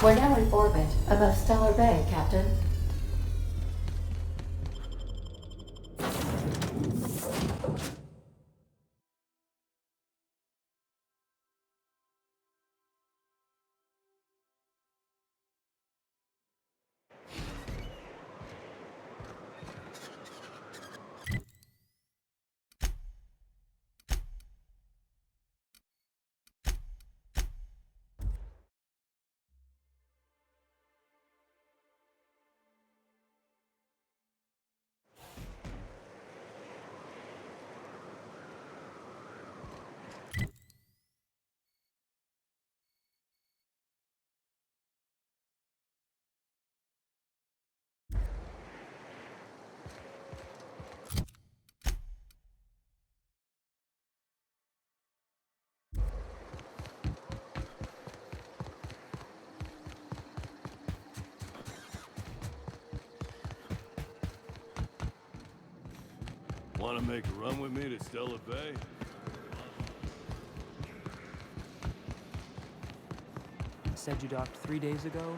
We're now in orbit above Stellar Bay, Captain. Want to make a run with me to Stellar Bay? Said you docked 3 days ago?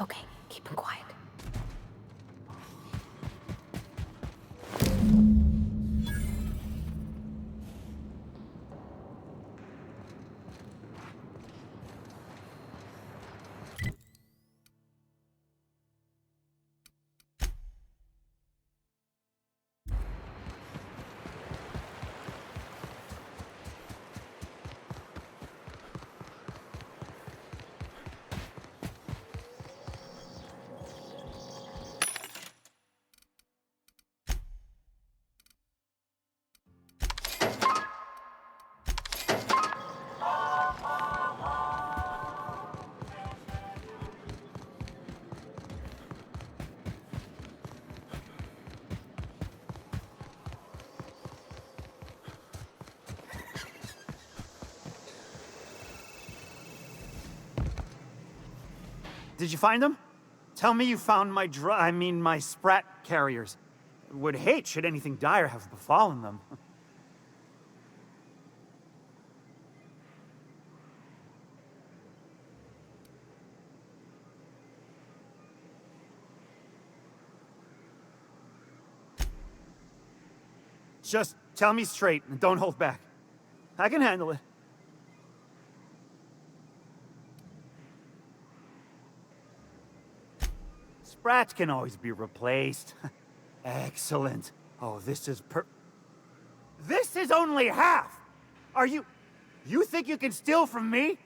Okay, keep him quiet. Did you find them? Tell me you found my sprat carriers. Would hate should anything dire have befallen them. Just tell me straight and don't hold back. I can handle it. Sprats can always be replaced. Excellent. Oh, this is only half! You think you can steal from me?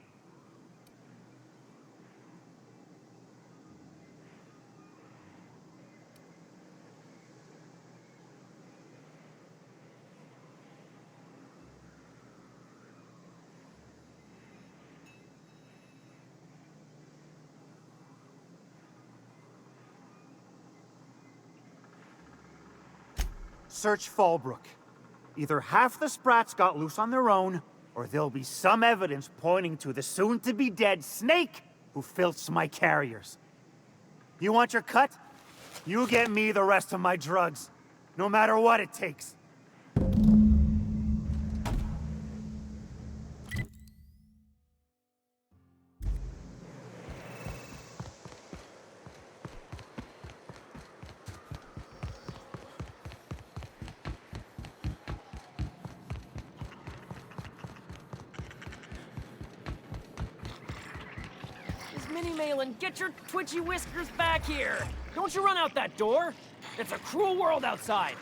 Search Fallbrook. Either half the Sprats got loose on their own, or there'll be some evidence pointing to the soon-to-be-dead Snake who filched my carriers. You want your cut? You get me the rest of my drugs, no matter what it takes. Malin, get your twitchy whiskers back here! Don't you run out that door! It's a cruel world outside!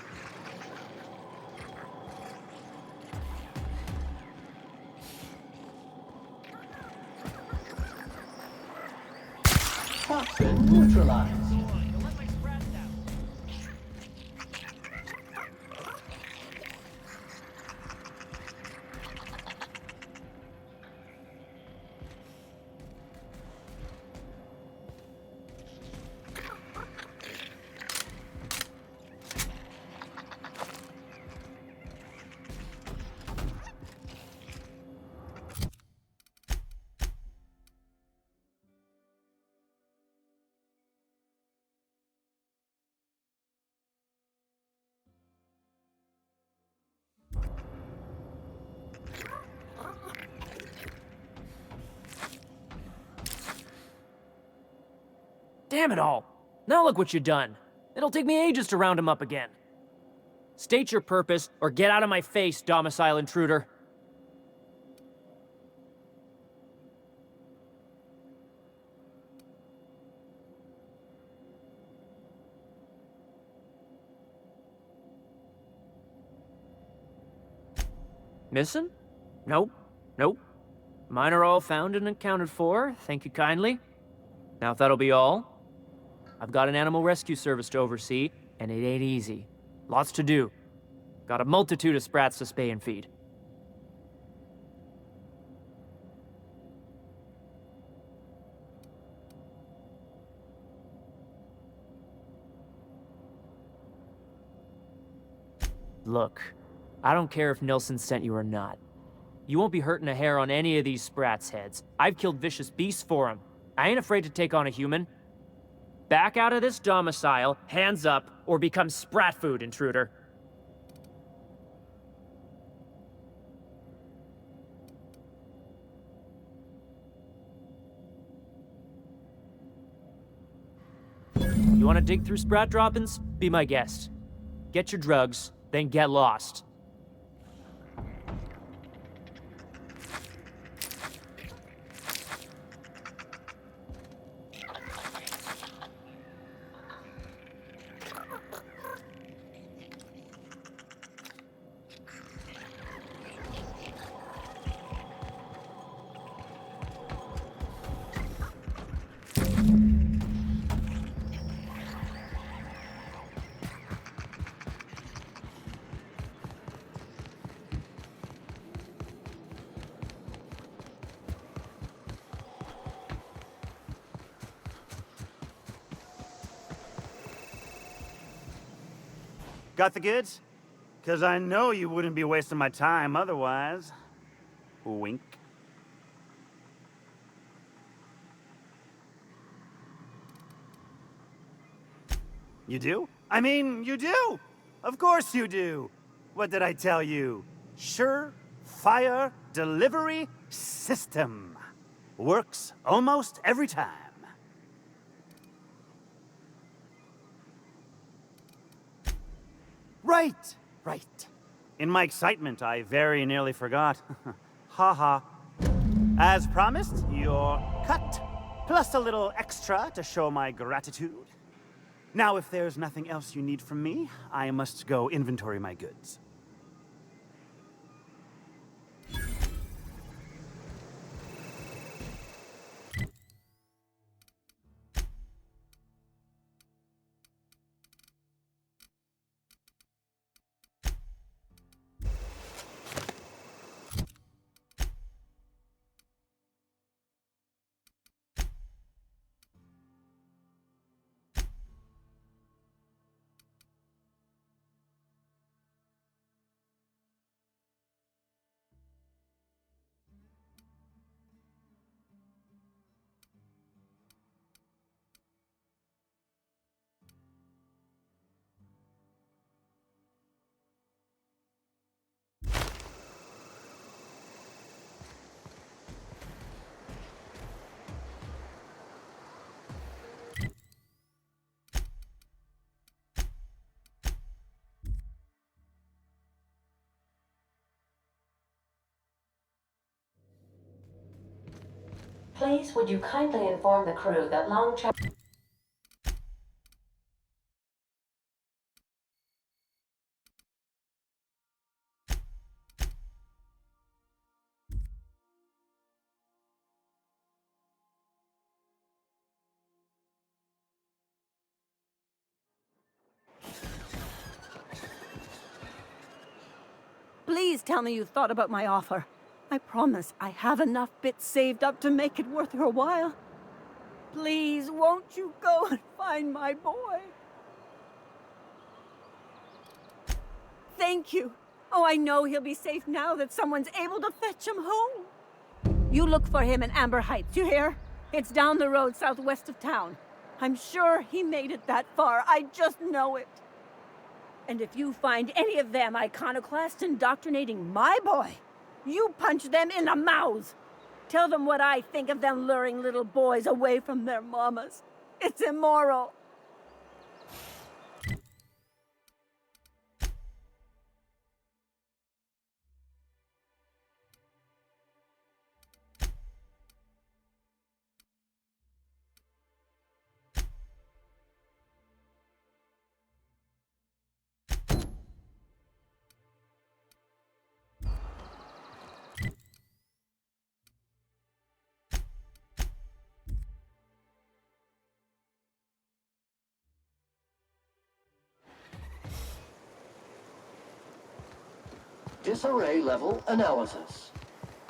Toxin neutralized. Don't let my sprats down. Damn it all! Now look what you've done. It'll take me ages to round him up again. State your purpose, or get out of my face, domicile intruder. Missing? Nope. Nope. Mine are all found and accounted for, thank you kindly. Now if that'll be all, I've got an animal rescue service to oversee, and it ain't easy. Lots to do. Got a multitude of sprats to spay and feed. Look, I don't care if Nilsson sent you or not. You won't be hurting a hair on any of these sprats' heads. I've killed vicious beasts for them. I ain't afraid to take on a human. Back out of this domicile, hands up, or become sprat food, intruder. You want to dig through sprat droppings? Be my guest. Get your drugs, then get lost. Got the goods? 'Cause I know you wouldn't be wasting my time otherwise. Wink. You do? I mean, you do! Of course you do! What did I tell you? Sure-fire delivery system. Works almost every time. Right, right. In my excitement, I very nearly forgot. Ha ha. As promised, your cut, plus a little extra to show my gratitude. Now, if there's nothing else you need from me, I must go inventory my goods. Please, would you kindly inform the crew that long travel... Please tell me you thought about my offer. I promise I have enough bits saved up to make it worth your while. Please, won't you go and find my boy? Thank you. Oh, I know he'll be safe now that someone's able to fetch him home. You look for him in Amber Heights, you hear? It's down the road southwest of town. I'm sure he made it that far. I just know it. And if you find any of them iconoclasts indoctrinating my boy, you punch them in the mouths. Tell them what I think of them luring little boys away from their mamas. It's immoral. Disarray level analysis.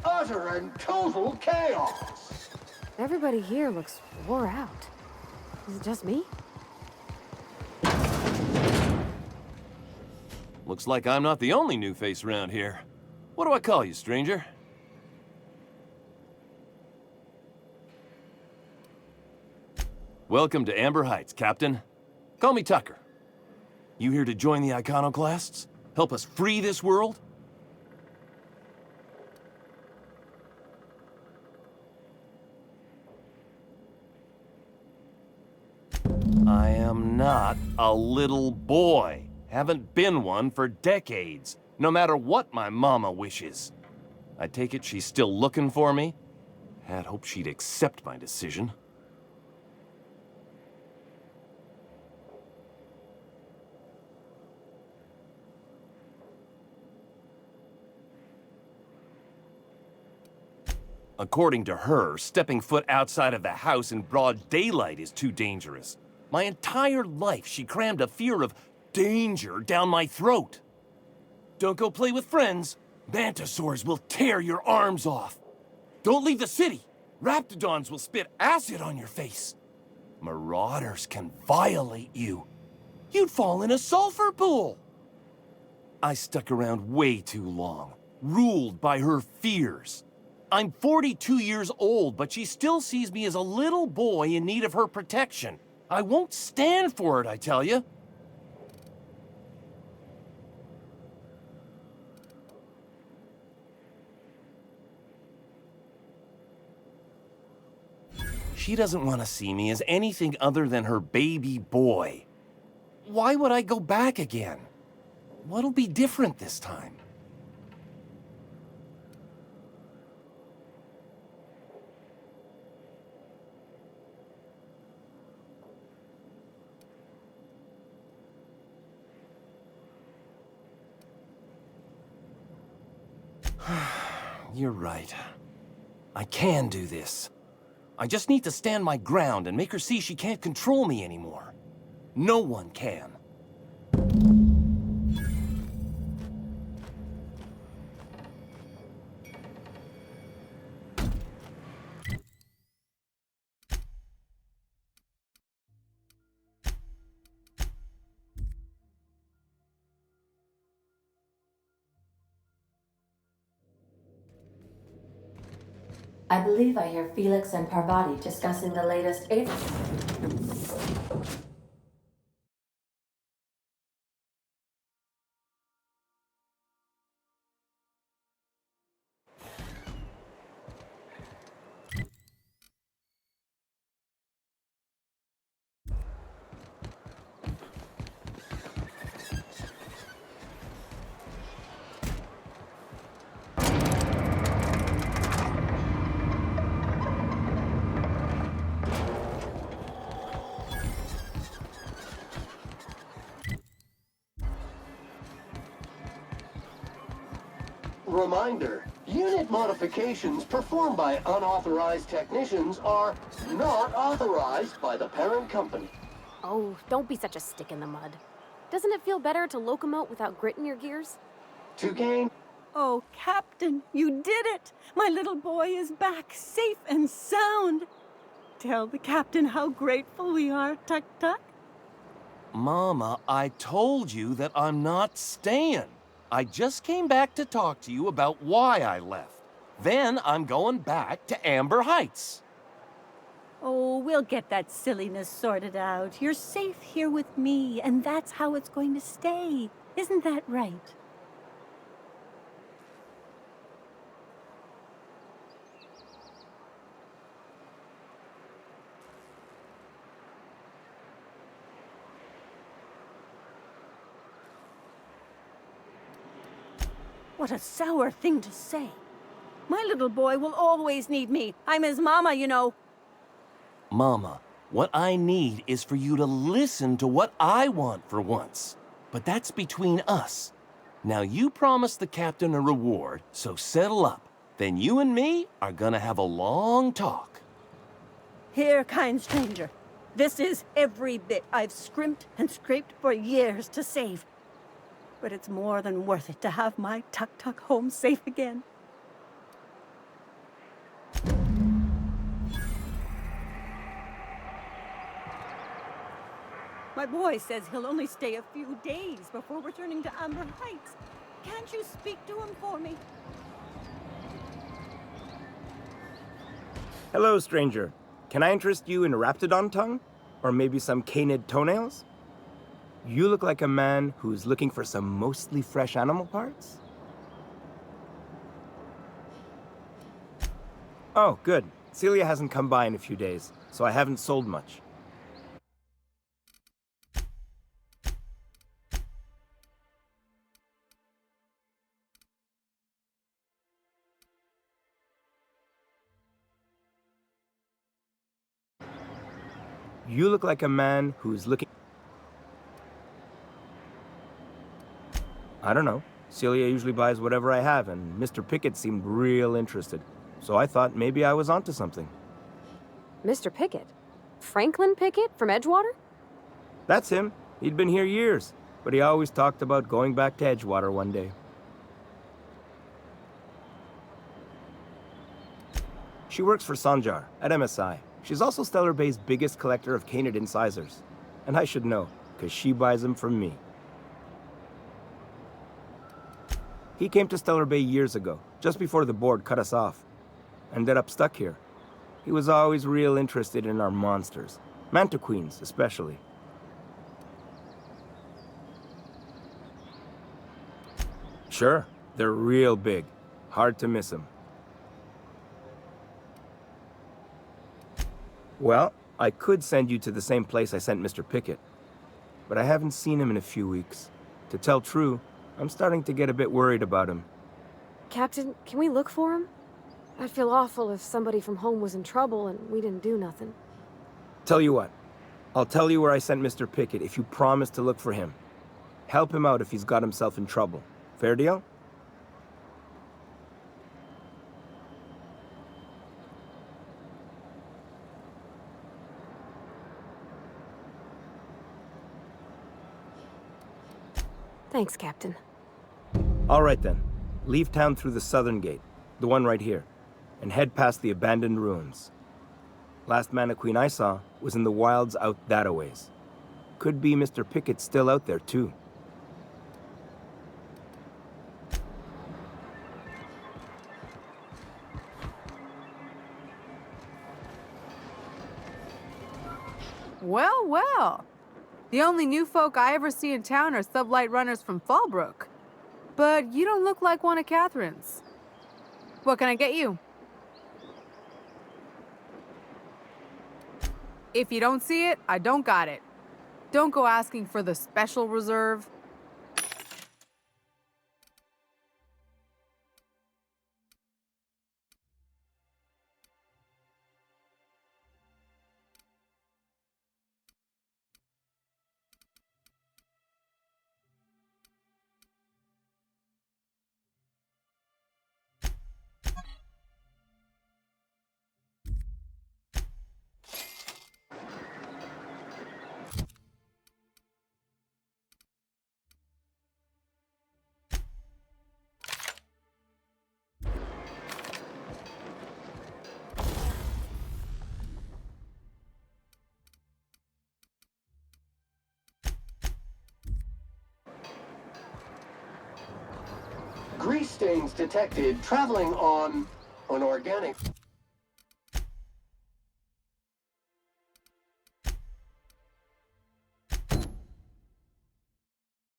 Utter and total chaos! Everybody here looks wore out. Is it just me? Looks like I'm not the only new face around here. What do I call you, stranger? Welcome to Amber Heights, Captain. Call me Tucker. You here to join the iconoclasts? Help us free this world? I am not a little boy. Haven't been one for decades, no matter what my mama wishes. I take it she's still looking for me? Had hoped she'd accept my decision. According to her, stepping foot outside of the house in broad daylight is too dangerous. My entire life, she crammed a fear of danger down my throat. Don't go play with friends. Mantisaurs will tear your arms off. Don't leave the city. Raptidons will spit acid on your face. Marauders can violate you. You'd fall in a sulfur pool. I stuck around way too long, ruled by her fears. I'm 42 years old, but she still sees me as a little boy in need of her protection. I won't stand for it, I tell you. She doesn't want to see me as anything other than her baby boy. Why would I go back again? What'll be different this time? You're right. I can do this. I just need to stand my ground and make her see she can't control me anymore. No one can. I believe I hear Felix and Parvati discussing the latest Reminder, unit modifications performed by unauthorized technicians are not authorized by the parent company. Oh, don't be such a stick in the mud. Doesn't it feel better to locomote without grit in your gears? To gain... Oh, Captain, you did it! My little boy is back, safe and sound. Tell the captain how grateful we are, Tuk Tuk. Mama, I told you that I'm not staying. I just came back to talk to you about why I left. Then I'm going back to Amber Heights. Oh, we'll get that silliness sorted out. You're safe here with me, and that's how it's going to stay. Isn't that right? What a sour thing to say. My little boy will always need me. I'm his mama, you know. Mama, what I need is for you to listen to what I want for once. But that's between us. Now you promised the captain a reward, so settle up. Then you and me are gonna have a long talk. Here, kind stranger. This is every bit I've scrimped and scraped for years to save. But it's more than worth it to have my Tuk Tuk home safe again. My boy says he'll only stay a few days before returning to Amber Heights. Can't you speak to him for me? Hello, stranger. Can I interest you in Raptidon tongue? Or maybe some canid toenails? You look like a man who's looking for some mostly fresh animal parts? Oh, good. Celia hasn't come by in a few days, so I haven't sold much. You look like a man who's looking... I don't know. Celia usually buys whatever I have, and Mr. Pickett seemed real interested. So I thought maybe I was onto something. Mr. Pickett? Franklin Pickett from Edgewater? That's him. He'd been here years, but he always talked about going back to Edgewater one day. She works for Sanjar at MSI. She's also Stellar Bay's biggest collector of canid incisors. And I should know, because she buys them from me. He came to Stellar Bay years ago, just before the board cut us off. Ended up stuck here. He was always real interested in our monsters. Mantiqueens, especially. Sure, they're real big. Hard to miss them. Well, I could send you to the same place I sent Mr. Pickett. But I haven't seen him in a few weeks. To tell true, I'm starting to get a bit worried about him. Captain, can we look for him? I'd feel awful if somebody from home was in trouble and we didn't do nothing. Tell you what, I'll tell you where I sent Mr. Pickett if you promise to look for him. Help him out if he's got himself in trouble. Fair deal? Thanks, Captain. All right then. Leave town through the southern gate, the one right here, and head past the abandoned ruins. Last Mantiqueen I saw was in the wilds out that-a-ways. Could be Mr. Pickett still out there, too. Well, well. The only new folk I ever see in town are sublight runners from Fallbrook. But you don't look like one of Catherine's. What can I get you? If you don't see it, I don't got it. Don't go asking for the special reserve. stains detected traveling on an organic...